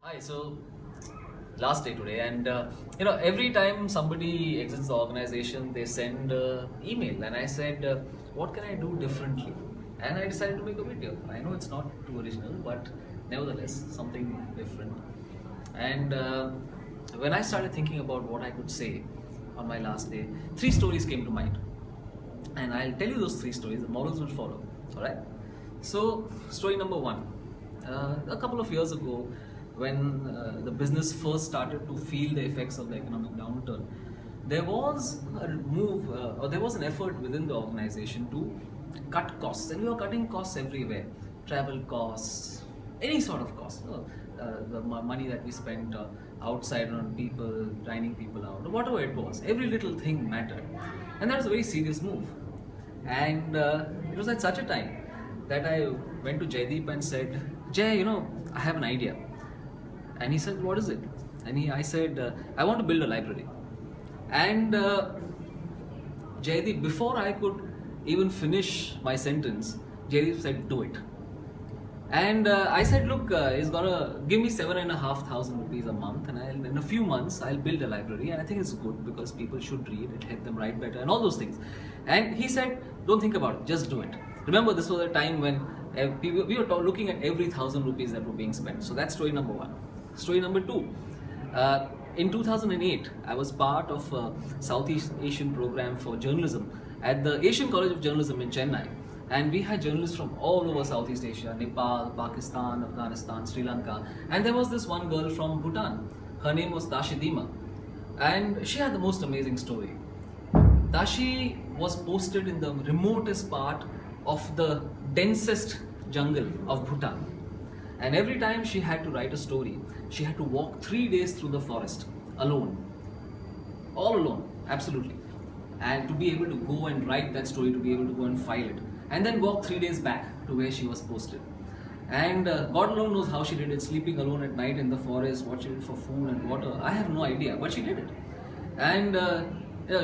Hi, so last day today, and every time somebody exits the organization, they send email, and I said, what can I do differently? And I decided to make a video. I know it's not too original, but nevertheless, something different. And when I started thinking about what I could say on my last day, three stories came to mind, and I'll tell you those three stories. The morals will follow. All right. So, story number one. A couple of years ago, when the business first started to feel the effects of the economic downturn, there was a move or there was an effort within the organization to cut costs, and we were cutting costs everywhere: travel costs, any sort of cost. The money that we spent outside on people, dining people out, whatever it was, every little thing mattered, and that was a very serious move. And it was at such a time that I went to Jaideep and said, Jay, I have an idea. And he said, what is it? And I said, I want to build a library. And Jaideep, before I could even finish my sentence, Jaideep said, do it. And I said, look, he's gonna give me 7,500 rupees a month, and in a few months I'll build a library, and I think it's good because people should read it, help them write better, and all those things. And he said, don't think about it, just do it. Remember, this was a time when we were looking at every 1,000 rupees that were being spent. So that's story number one. Story number two. In 2008, I was part of a Southeast Asian program for journalism at the Asian College of Journalism in Chennai. And we had journalists from all over Southeast Asia: Nepal, Pakistan, Afghanistan, Sri Lanka. And there was this one girl from Bhutan. Her name was Tashi Dima. And she had the most amazing story. Tashi was posted in the remotest part of the densest jungle of Bhutan. And every time she had to write a story, she had to walk 3 days through the forest alone. All alone, absolutely. And to be able to go and write that story, to be able to go and file it, and then walk 3 days back to where she was posted. And God alone knows how she did it, sleeping alone at night in the forest, watching it for food and water. I have no idea, but she did it. And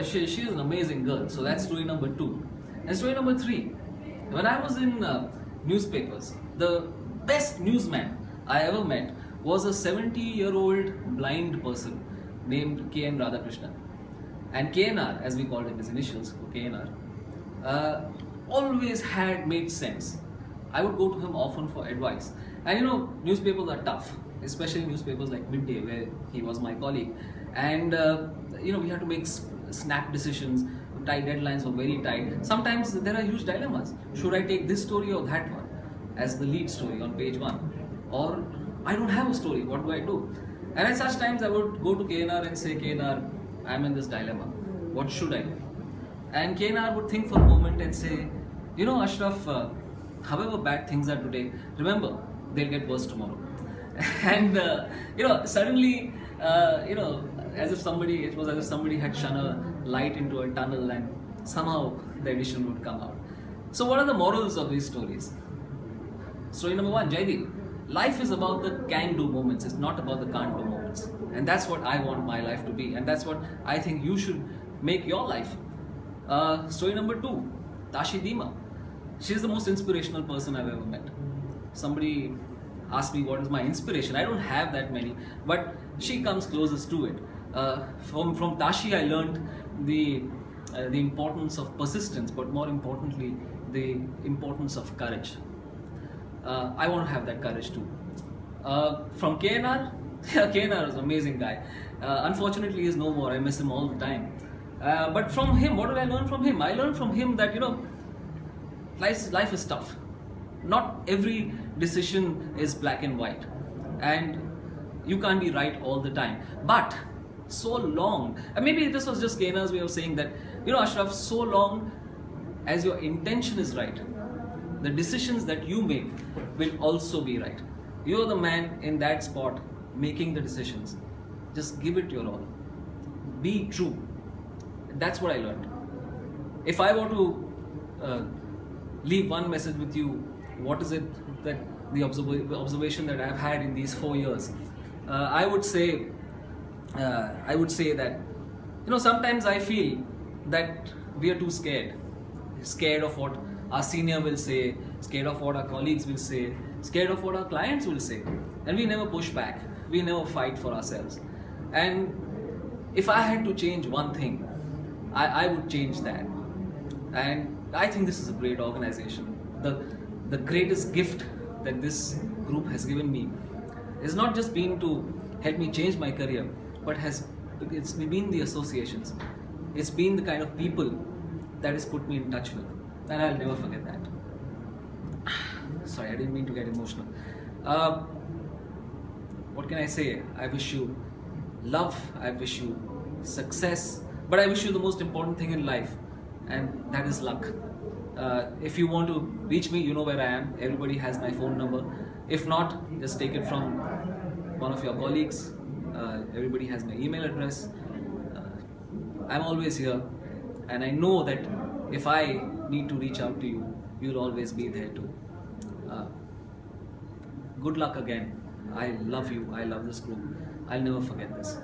she is an amazing girl. So that's story number two. And story number three. When I was in newspapers, the best newsman I ever met was a 70-year-old blind person named K.N. Radhakrishnan. And KNR, as we called him, his initials, KNR, always had made sense. I would go to him often for advice. And newspapers are tough, especially newspapers like Midday, where he was my colleague. And we had to make snap decisions. Tight deadlines were very tight. Sometimes there are huge dilemmas. Should I take this story or that one as the lead story on page one? Or I don't have a story, what do I do? And at such times I would go to KNR and say, KNR, I'm in this dilemma. What should I do? And KNR would think for a moment and say, Ashraf, however bad things are today, remember, they'll get worse tomorrow. And suddenly, it was as if somebody had shone a light into a tunnel, and somehow the edition would come out. So what are the morals of these stories? Story number one, Jaideep. Life is about the can-do moments. It's not about the can't-do moments. And that's what I want my life to be. And that's what I think you should make your life. Story number two, Tashi Dima. She's the most inspirational person I've ever met. Somebody asked me what is my inspiration. I don't have that many, but she comes closest to it. From Tashi, I learned the importance of persistence, but more importantly, the importance of courage. I want to have that courage too. From KNR, KNR is an amazing guy. Unfortunately, he's no more. I miss him all the time. But from him, what did I learn from him? I learned from him that life is tough. Not every decision is black and white, and you can't be right all the time. But so long, and maybe this was just KNR's way of saying that, Ashraf, so long as your intention is right, the decisions that you make will also be right. You're the man in that spot making the decisions. Just give it your all. Be true. That's what I learned. If I were to leave one message with you, what is it that the observation that I've had in these 4 years? I would say that sometimes I feel that we are too scared of what our senior will say, scared of what our colleagues will say, scared of what our clients will say, and we never push back. we never fight for ourselves. And if I had to change one thing, I would change that. And I think this is a great organization. The greatest gift that this group has given me is not just been to help me change my career, but it's been the associations. It's been the kind of people that has put me in touch with, and I'll never forget that. Sorry, I didn't mean to get emotional. What can I say? I wish you love, I wish you success, but I wish you the most important thing in life, and that is luck. If you want to reach me, you know where I am. Everybody has my phone number. If not, just take it from one of your colleagues. Everybody has my email address. I'm always here, and I know that if I need to reach out to you, you'll always be there too. Uh, Good luck again. I love you. I love this group. I'll never forget this.